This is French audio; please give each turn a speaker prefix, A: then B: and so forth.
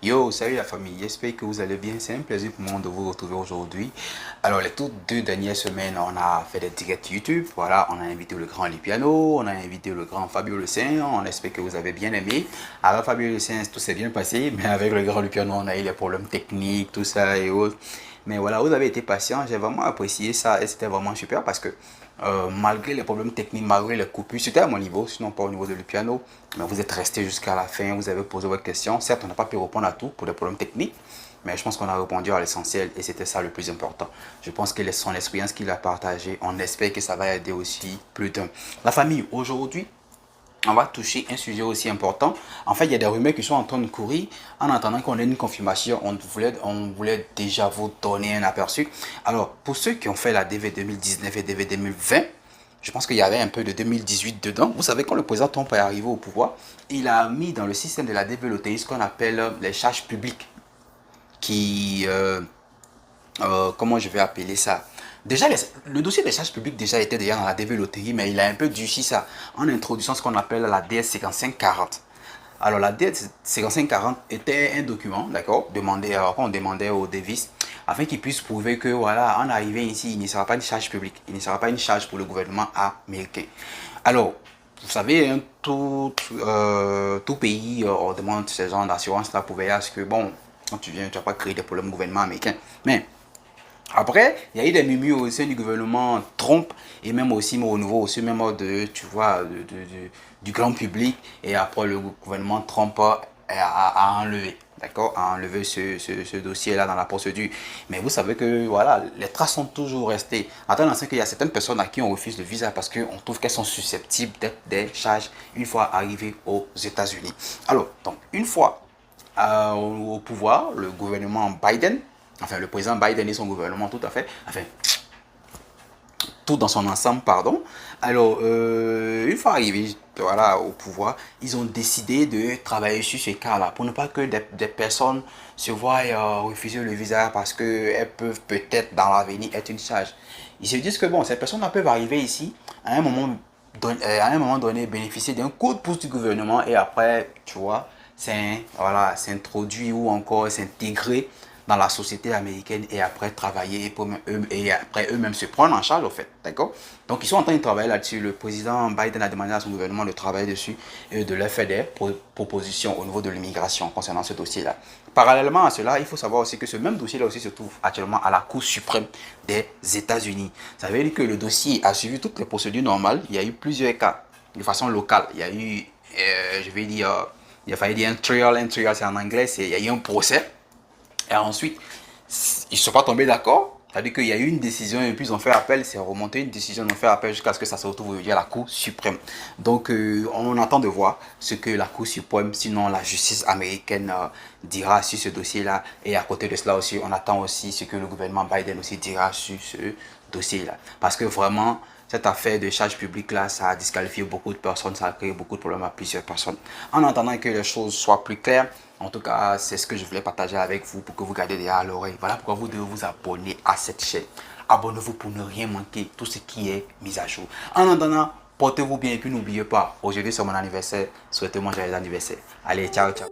A: Yo, salut la famille, j'espère que vous allez bien. C'est un plaisir pour moi de vous retrouver aujourd'hui. Alors, les toutes 2 dernières semaines, on a fait des directs YouTube. Voilà, on a invité le grand Lupiano, on a invité le grand Fabio Le Saint. On espère que vous avez bien aimé. Alors, Fabio Le Saint, tout s'est bien passé, mais avec le grand Lupiano, on a eu les problèmes techniques, tout ça et autres. Mais voilà, vous avez été patient, j'ai vraiment apprécié ça et c'était vraiment super parce que malgré les problèmes techniques, malgré les coupures, c'était à mon niveau, sinon pas au niveau de le piano. Mais vous êtes resté jusqu'à la fin, vous avez posé votre question. Certes, on n'a pas pu répondre à tout pour des problèmes techniques, mais je pense qu'on a répondu à l'essentiel et c'était ça le plus important. Je pense que son expérience qu'il a partagée, on espère que ça va aider aussi plus d'un. La famille, aujourd'hui, on va toucher un sujet aussi important. En fait, il y a des rumeurs qui sont en train de courir. En attendant qu'on ait une confirmation, on voulait déjà vous donner un aperçu. Alors, pour ceux qui ont fait la DV 2019 et DV 2020, je pense qu'il y avait un peu de 2018 dedans. Vous savez, quand le président Trump est arrivé au pouvoir, il a mis dans le système de la DV ce qu'on appelle les charges publiques. Qui, comment je vais appeler ça? Déjà, le dossier des charges publiques déjà était déjà dans la DV Loterie, mais il a un peu durci ça en introduisant ce qu'on appelle la DS 5540. Alors, la DS 5540 était un document, d'accord, demandé, alors on demandait aux devis afin qu'ils puissent prouver que, voilà, en arrivant ici, il ne sera pas une charge publique, il ne sera pas une charge pour le gouvernement américain. Alors, vous savez, hein, tout pays on demande ce genre d'assurance-là pour veiller à ce que, bon, quand tu viens, tu vas pas créer des problèmes au gouvernement américain. Mais après, il y a eu des murmures au sein du gouvernement Trump et même aussi au niveau aussi même de, tu vois, du grand public. Et après, le gouvernement Trump a enlevé, d'accord, a enlevé ce dossier-là dans la procédure. Mais vous savez que, voilà, les traces sont toujours restées. Attends, c'est qu'il y a certaines personnes à qui on refuse le visa parce qu'on trouve qu'elles sont susceptibles d'être des charges une fois arrivées aux États-Unis. Alors, donc, une fois au pouvoir, le gouvernement Biden, enfin le président Biden et son gouvernement tout à fait, enfin tout dans son ensemble, pardon. Alors, une fois arrivé voilà, au pouvoir, ils ont décidé de travailler sur ce cas-là pour ne pas que des personnes se voient refuser le visa parce qu'elles peuvent peut-être dans l'avenir être une charge. Ils se disent que bon, ces personnes-là peuvent arriver ici à un moment donné, bénéficier d'un coup de pouce du gouvernement et après, tu vois, voilà, s'introduire ou encore s'intégrer dans la société américaine et après travailler et après eux-mêmes se prendre en charge au fait, d'accord. Donc ils sont en train de travailler là-dessus. Le président Biden a demandé à son gouvernement de travailler dessus et de leur faire des propositions au niveau de l'immigration concernant ce dossier-là. Parallèlement à cela, il faut savoir aussi que ce même dossier-là aussi se trouve actuellement à la Cour suprême des États-Unis. Ça veut dire que le dossier a suivi toutes les procédures normales. Il y a eu plusieurs cas de façon locale. Il y a eu, je vais dire, il a fallu dire un trial c'est en anglais, il y a eu un procès. Et ensuite, ils ne sont pas tombés d'accord. C'est-à-dire qu'il y a eu une décision et puis ils ont fait appel, c'est remonté une décision, ils ont fait appel jusqu'à ce que ça se retrouve aujourd'hui à la Cour suprême. Donc on attend de voir ce que la Cour suprême, sinon la justice américaine dira sur ce dossier-là. Et à côté de cela aussi, on attend aussi ce que le gouvernement Biden aussi dira sur ce dossier-là. Parce que vraiment, cette affaire de charge publique là, ça a disqualifié beaucoup de personnes, ça a créé beaucoup de problèmes à plusieurs personnes. En attendant que les choses soient plus claires, en tout cas, c'est ce que je voulais partager avec vous pour que vous gardiez derrière l'oreille. Voilà pourquoi vous devez vous abonner à cette chaîne. Abonnez-vous pour ne rien manquer, tout ce qui est mis à jour. En attendant, portez-vous bien et puis n'oubliez pas, aujourd'hui c'est mon anniversaire, souhaitez-moi joyeux anniversaire. Allez, ciao, ciao.